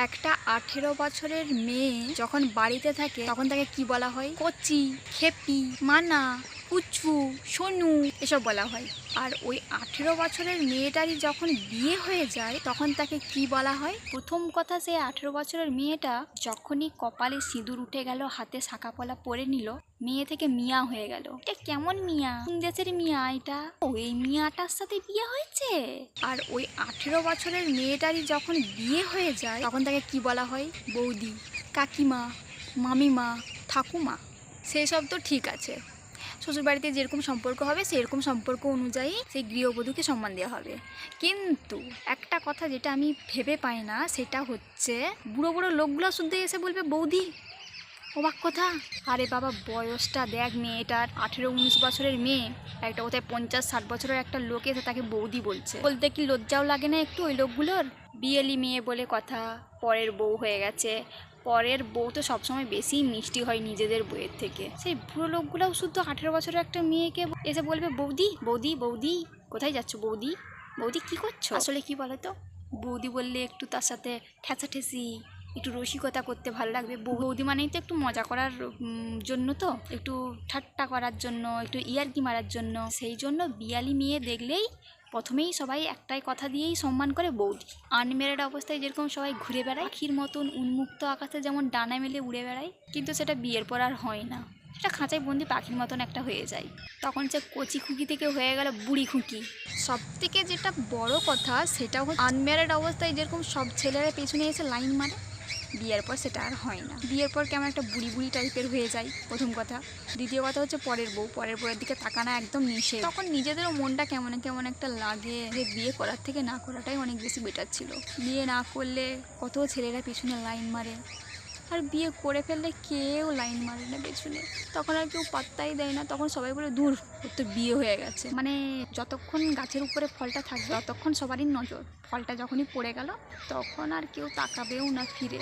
একটা 18 বছরের মেয়ে যখন বাড়িতে থাকে তখন তাকে কি বলা হয়? কচি, খেপি, মানা, কুচু, সোনু এসব বলা হয়। আর ওই 18 বছরের মেয়েটারই যখন বিয়ে হয়ে যায় তখন তাকে কি বলা হয়? প্রথম কথা, সেই 18 বছরের মেয়েটা যখনই কপালে সিঁদুর উঠে গেল, হাতে শাঁখাপলা পরে নিল, মেয়ে থেকে মিয়া হয়ে গেল। এটা কেমন মিয়া? কোন দেশের মিয়া এটা? ওই মিয়াটার সাথে বিয়ে হয়েছে। আর ওই 18 বছরের মেয়েটারই যখন বিয়ে হয়ে যায় তখন তাকে কি বলা হয়? বৌদি, কাকিমা, মামিমা, ঠাকুমা। সেই সব তো ঠিক আছে, শ্বশুরবাড়িতে যেরকম সম্পর্ক হবে সেরকম সম্পর্ক অনুযায়ী সেই গৃহবধূকে সম্মান দেওয়া হবে। কিন্তু একটা কথা যেটা আমি ভেবে পাই না সেটা হচ্ছে বুড়ো বুড়ো লোকগুলো শুদ্ধ এসে বলবে বৌদি। অবাক কথা। আরে বাবা, বয়সটা দেখ মেয়েটার, 18-19 বছরের মেয়ে, একটা কোথায় 50-60 বছরের একটা লোক এসে তাকে বৌদি বলছে। বলতে কি লজ্জাও লাগে না একটু ওই লোকগুলোর? বিয়েলি মেয়ে বলে কথা, পরের বউ হয়ে গেছে। পরের বউ তো সবসময় বেশি মিষ্টি হয় নিজেদের বউয়ের থেকে। সেই বুড়ো লোকগুলোও শুধু 18 বছরের একটা মেয়েকে এসে বলবে বৌদি বৌদি বৌদি। কোথায় যাচ্ছ বৌদি? বৌদি কি করছো? আসলে কি বলো তো, বৌদি বললে একটু তার সাথে ঠেসাঠেসি, একটু রসিকতা করতে ভালো লাগবে। বৌদি মানেই তো একটু মজা করার জন্য, তো একটু ঠাট্টা করার জন্য, একটু ইয়ার্কি মারার জন্য। সেই জন্য বিয়ালি মেয়ে দেখলেই প্রথমেই সবাই একটাই কথা দিয়েই সম্মান করে, বৌদি। আনমেরিড অবস্থায় যেরকম সবাই ঘুরে বেড়ায় পাখির মতন উন্মুক্ত আকাশে যেমন ডানা মেলে উড়ে বেড়ায়, কিন্তু সেটা বিয়ের পর আর হয় না। সেটা খাঁচায় বন্দি পাখির মতন একটা হয়ে যায়। তখন সে কচি খুকি থেকে হয়ে গেল বুড়ি খুকি। সব থেকে যেটা বড় কথা সেটা হচ্ছে আনম্যারিড অবস্থায় যেরকম সব ছেলেরা পেছনে এসে লাইন মারে, বিয়ের পর সেটা আর হয় না। বিয়ের পর কেমন একটা বুড়ি বুড়ি টাইপের হয়ে যায়, প্রথম কথা। দ্বিতীয় কথা হচ্ছে পরের বউয়ের দিকে তাকানো একদম নিষেধ। তখন নিজেদেরও মনটা কেমন কেমন একটা লাগে যে বিয়ে করার থেকে না করাটাই অনেক বেশি বেটার ছিল। বিয়ে না করলে কত ছেলেরা পিছনে লাইন মারে, আর বিয়ে করে ফেললে কেউ লাইন মারে না পেছনে। তখন আর কেউ পাত্তাই দেয় না, তখন সবাই বলে দূর, ওর তো বিয়ে হয়ে গেছে। মানে যতক্ষণ গাছের উপরে ফলটা থাকবে ততক্ষণ সবারই নজর, ফলটা যখনই পড়ে গেল তখন আর কেউ তাকাবেও না ফিরে।